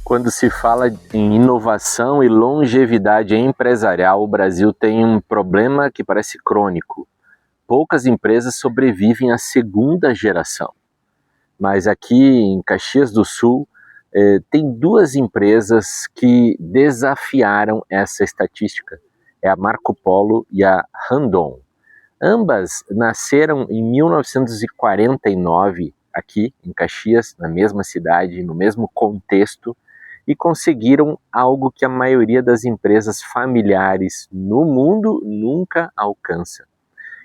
Quando se fala em inovação e longevidade empresarial, o Brasil tem um problema que parece crônico. Poucas empresas sobrevivem à segunda geração. Mas aqui em Caxias do Sul, tem duas empresas que desafiaram essa estatística. É a Marco Polo e a Randon. Ambas nasceram em 1949, aqui em Caxias, na mesma cidade, no mesmo contexto, e conseguiram algo que a maioria das empresas familiares no mundo nunca alcança,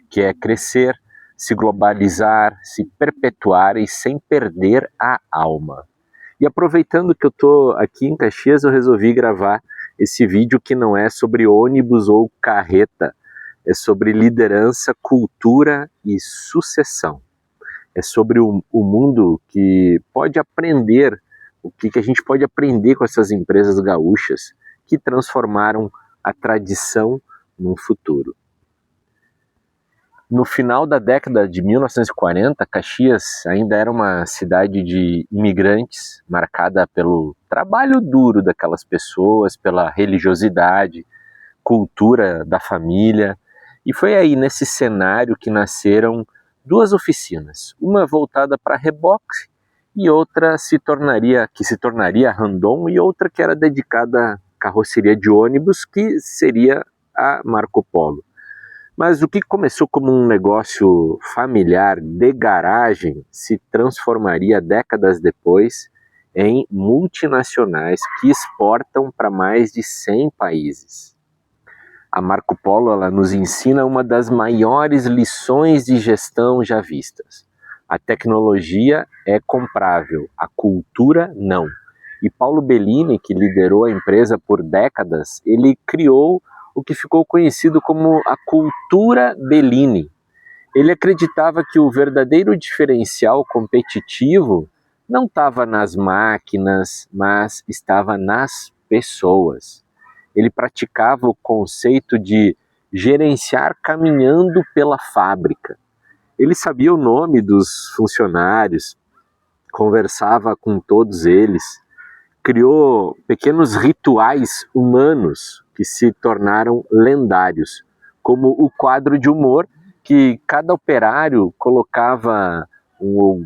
que é crescer, se globalizar, se perpetuar e sem perder a alma. E aproveitando que eu estou aqui em Caxias, eu resolvi gravar esse vídeo que não é sobre ônibus ou carreta, é sobre liderança, cultura e sucessão. É sobre o mundo que pode aprender, o que a gente pode aprender com essas empresas gaúchas que transformaram a tradição num futuro. No final da década de 1940, Caxias ainda era uma cidade de imigrantes, marcada pelo trabalho duro daquelas pessoas, pela religiosidade, cultura da família. E foi aí, nesse cenário, que nasceram duas oficinas, uma voltada para reboque e outra que se tornaria Randon, e outra que era dedicada à carroceria de ônibus, que seria a Marco Polo. Mas o que começou como um negócio familiar de garagem se transformaria décadas depois em multinacionais que exportam para mais de 100 países. A Marco Polo, ela nos ensina uma das maiores lições de gestão já vistas. A tecnologia é comprável, a cultura não. E Paulo Bellini, que liderou a empresa por décadas, ele criou o que ficou conhecido como a cultura Bellini. Ele acreditava que o verdadeiro diferencial competitivo não estava nas máquinas, mas estava nas pessoas. Ele praticava o conceito de gerenciar caminhando pela fábrica. Ele sabia o nome dos funcionários, conversava com todos eles, criou pequenos rituais humanos que se tornaram lendários, como o quadro de humor que cada operário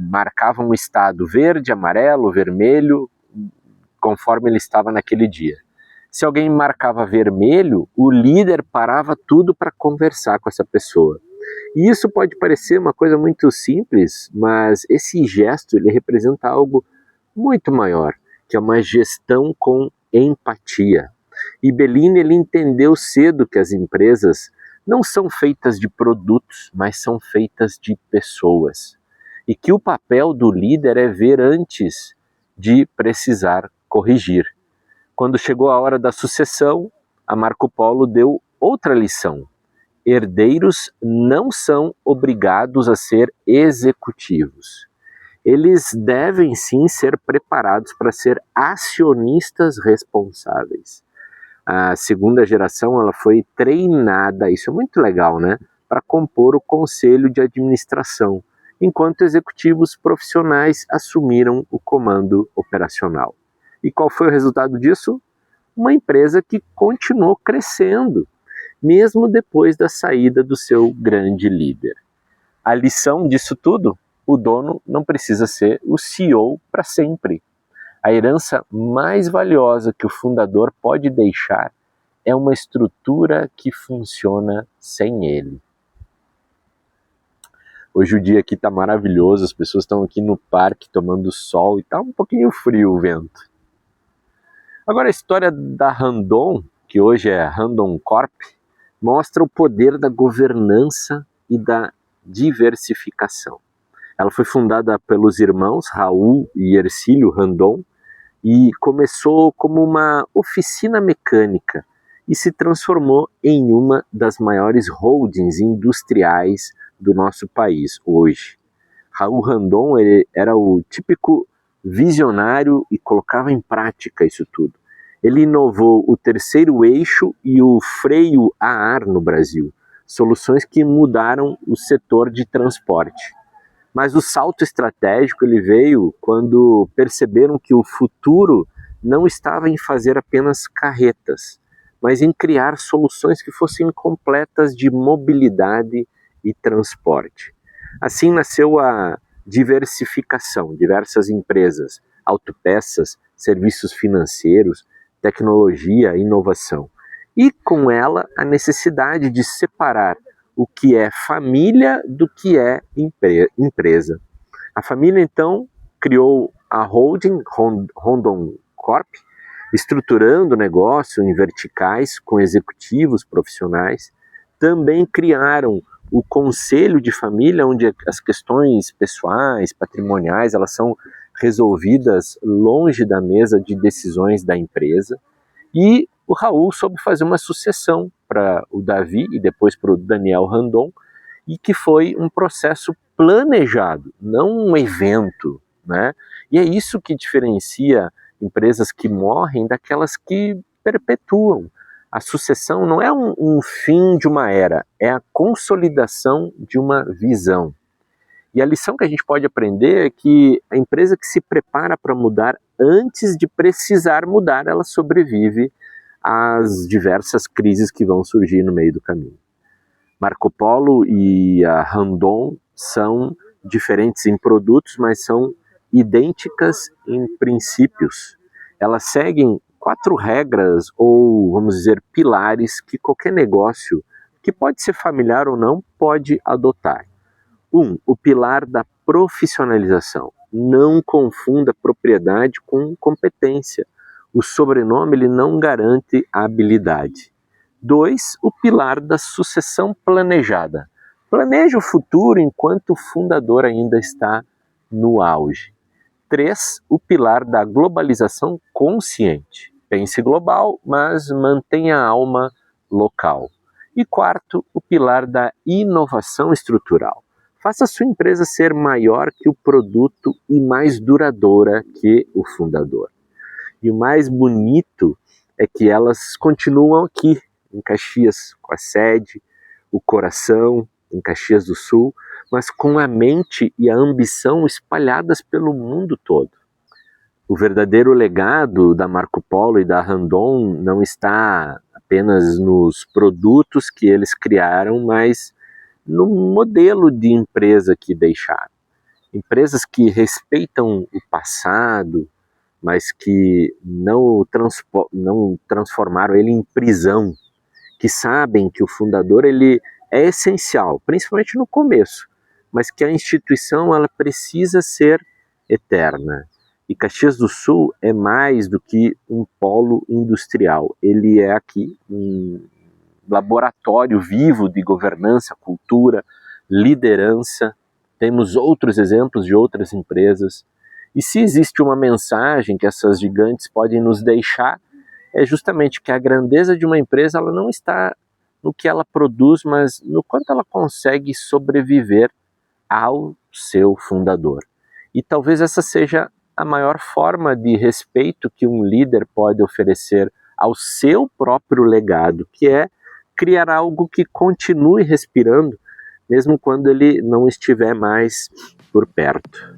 marcava um estado verde, amarelo, vermelho, conforme ele estava naquele dia. Se alguém marcava vermelho, o líder parava tudo para conversar com essa pessoa. E isso pode parecer uma coisa muito simples, mas esse gesto ele representa algo muito maior, que é uma gestão com empatia. E Bellini ele entendeu cedo que as empresas não são feitas de produtos, mas são feitas de pessoas. E que o papel do líder é ver antes de precisar corrigir. Quando chegou a hora da sucessão, a Marco Polo deu outra lição. Herdeiros não são obrigados a ser executivos. Eles devem sim ser preparados para ser acionistas responsáveis. A segunda geração ela foi treinada, isso é muito legal, né? Para compor o conselho de administração, enquanto executivos profissionais assumiram o comando operacional. E qual foi o resultado disso? Uma empresa que continuou crescendo, mesmo depois da saída do seu grande líder. A lição disso tudo? O dono não precisa ser o CEO para sempre. A herança mais valiosa que o fundador pode deixar é uma estrutura que funciona sem ele. Hoje o dia aqui está maravilhoso, as pessoas estão aqui no parque tomando sol e está um pouquinho frio o vento. Agora a história da Randon, que hoje é Randon Corp, mostra o poder da governança e da diversificação. Ela foi fundada pelos irmãos Raul e Hercílio Randon e começou como uma oficina mecânica e se transformou em uma das maiores holdings industriais do nosso país hoje. Raul Randon ele era o típico visionário e colocava em prática isso tudo. Ele inovou o terceiro eixo e o freio a ar no Brasil, soluções que mudaram o setor de transporte. Mas o salto estratégico ele veio quando perceberam que o futuro não estava em fazer apenas carretas, mas em criar soluções que fossem completas de mobilidade e transporte. Assim nasceu a diversificação, diversas empresas, autopeças, serviços financeiros, tecnologia, inovação. E com ela a necessidade de separar o que é família do que é empresa. A família então criou a holding Rondon Corp, estruturando o negócio em verticais com executivos profissionais. Também criaram o conselho de família, onde as questões pessoais, patrimoniais, elas são resolvidas longe da mesa de decisões da empresa. E o Raul soube fazer uma sucessão para o Davi e depois para o Daniel Randon, e que foi um processo planejado, não um evento, né? E é isso que diferencia empresas que morrem daquelas que perpetuam. A sucessão não é um fim de uma era, é a consolidação de uma visão. E a lição que a gente pode aprender é que a empresa que se prepara para mudar antes de precisar mudar, ela sobrevive às diversas crises que vão surgir no meio do caminho. Marco Polo e a Randon são diferentes em produtos, mas são idênticas em princípios. Elas seguem 4 regras, ou vamos dizer, pilares, que qualquer negócio, que pode ser familiar ou não, pode adotar. 1. O pilar da profissionalização. Não confunda propriedade com competência. O sobrenome ele não garante a habilidade. 2. O pilar da sucessão planejada. Planeje o futuro enquanto o fundador ainda está no auge. 3. O pilar da globalização consciente. Pense global, mas mantenha a alma local. E 4. O pilar da inovação estrutural. Faça a sua empresa ser maior que o produto e mais duradoura que o fundador. E o mais bonito é que elas continuam aqui, em Caxias, com a sede, o coração, em Caxias do Sul, mas com a mente e a ambição espalhadas pelo mundo todo. O verdadeiro legado da Marco Polo e da Randon não está apenas nos produtos que eles criaram, mas no modelo de empresa que deixaram. Empresas que respeitam o passado, mas que não transformaram ele em prisão, que sabem que o fundador ele é essencial, principalmente no começo, mas que a instituição ela precisa ser eterna. E Caxias do Sul é mais do que um polo industrial, ele é aqui um laboratório vivo de governança, cultura, liderança. Temos outros exemplos de outras empresas. E se existe uma mensagem que essas gigantes podem nos deixar, é justamente que a grandeza de uma empresa ela não está no que ela produz, mas no quanto ela consegue sobreviver ao seu fundador. E talvez essa seja a maior forma de respeito que um líder pode oferecer ao seu próprio legado, que é criar algo que continue respirando, mesmo quando ele não estiver mais por perto.